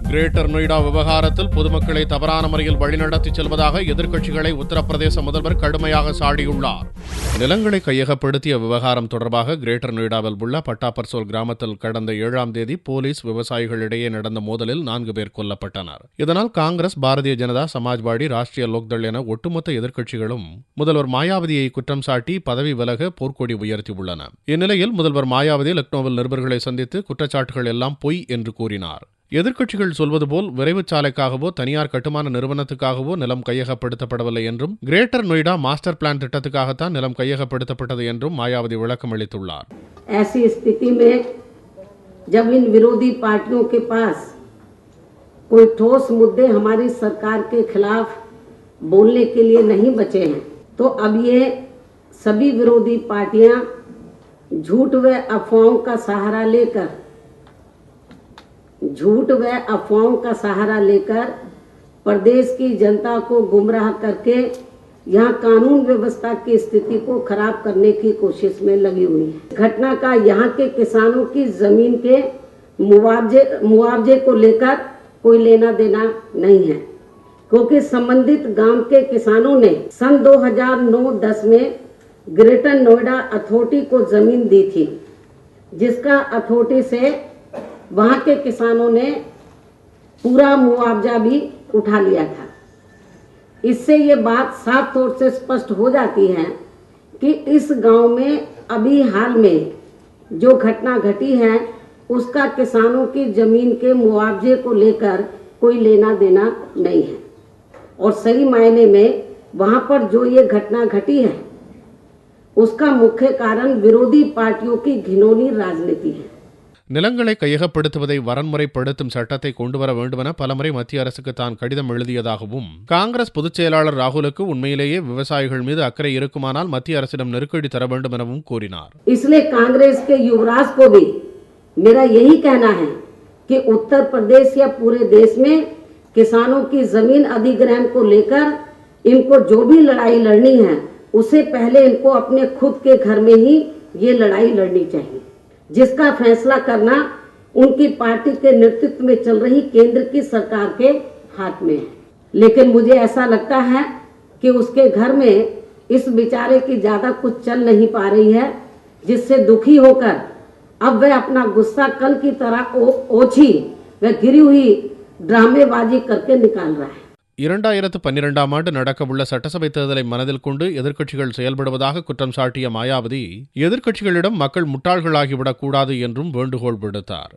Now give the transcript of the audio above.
Greater Noida விவகாரத்தில் பொதுமக்களை தவறான முறையில் வழிநடத்திச் செல்வதாக எதிர்க்கட்சிகளை உத்தரப்பிரதேச முதல்வர் கடுமையாக சாடியுள்ளார். நிலங்களை கையகப்படுத்திய விவகாரம் தொடர்பாக கிரேட்டர் நொய்டாவில் உள்ள பட்டாபர்சோல் கிராமத்தில் கடந்த 7ஆம் தேதி போலீஸ் விவசாயிகளிடையே நடந்த மோதலில் 4 பேர் கொல்லப்பட்டனர். இதனால் காங்கிரஸ், பாரதிய ஜனதா, சமாஜ்வாடி, ராஷ்டிரிய லோக்தள் என ஒட்டுமொத்த எதிர்க்கட்சிகளும் முதல்வர் மாயாவதியை குற்றம் சாட்டி பதவி விலக போர்க்கொடி உயர்த்தியுள்ளன. இந்நிலையில் முதல்வர் மாயாவதி லக்னோவில் நிருபர்களை சந்தித்து குற்றச்சாட்டுகள் எல்லாம் பொய் என்று கூறினார். எதிர்க்கட்சிகள் சொல்வது போல் விரைவுச் சாலைக்காகவோ தனியார் கட்டுமான நிறுவனத்துக்காகவோ நிலம் கையகப்படுத்தப்படவில்லை என்றும் கிரேட்டர் நொய்டா மாஸ்டர் பிளான் திட்டத்துக்காகத்தான் நிலம் கையகப்படுத்தப்பட்டது என்றும் மாயாவதி விளக்கம் அளித்துள்ளார். ऐसी स्थिति में जब इन विरोधी पार्टियों के पास कोई ठोस मुद्दे हमारी सरकार के खिलाफ बोलने के लिए नहीं बचे हैं, तो अब ये सभी विरोधी पार्टियां झूठ व अफवाहों का सहारा लेकर प्रदेश की जनता को गुमराह करके यहाँ कानून व्यवस्था की स्थिति को खराब करने की कोशिश में लगी हुई है। घटना का यहाँ के किसानों की जमीन के मुआवजे को लेकर कोई लेना देना नहीं है, क्योंकि संबंधित गांव के किसानों ने सन 2009-10 में ग्रेटर नोएडा अथॉरिटी को जमीन दी थी, जिसका अथॉरिटी से वहां के किसानों ने पूरा मुआवजा भी उठा लिया था। इससे ये बात साफ तौर से स्पष्ट हो जाती है कि इस गांव में अभी हाल में जो घटना घटी है उसका किसानों की जमीन के मुआवजे को लेकर कोई लेना देना नहीं है, और सही मायने में वहां पर जो ये घटना घटी है उसका मुख्य कारण विरोधी पार्टियों की घिनौनी राजनीति है. நிலங்களை கையகப்படுத்துவதை வரன்முறைப்படுத்தும் சட்டத்தை கொண்டுவர வேண்டுமென பலமுறை மத்திய அரசுக்கு தான் கடிதம் எழுதியதாகவும், காங்கிரஸ் பொதுச் செயலாளர் ராகுலுக்கு உண்மையிலேயே விவசாயிகள் மீது அக்கறை இருக்குமானால் மத்திய அரசிடம் நெருக்கடி தர வேண்டும் எனவும் கூறினார். इसलिए कांग्रेस के युवराज को भी मेरा यही कहना है कि उत्तर प्रदेश या पूरे देश में किसानों की जमीन अधिग्रहण को लेकर इनको जो भी लड़ाई लड़नी है उससे पहले इनको अपने खुद के घर में ही ये लड़ाई लड़नी चाहिए, जिसका फैसला करना उनकी पार्टी के नेतृत्व में चल रही केंद्र की सरकार के हाथ में है. लेकिन मुझे ऐसा लगता है कि उसके घर में इस बेचारे की ज्यादा कुछ चल नहीं पा रही है, जिससे दुखी होकर अब वह अपना गुस्सा कल की तरह ओछी वह गिरी हुई ड्रामेबाजी करके निकाल रहा है. 2012ஆம் ஆண்டு நடக்கவுள்ள சட்டசபை தேர்தலை மனதில் கொண்டு எதிர்க்கட்சிகள் செயல்படுவதாக குற்றம் சாட்டிய மாயாவதி, எதிர்க்கட்சிகளிடம் மக்கள் முட்டாள்களாகிவிடக் கூடாது என்றும் வேண்டுகோள் விடுத்தார்.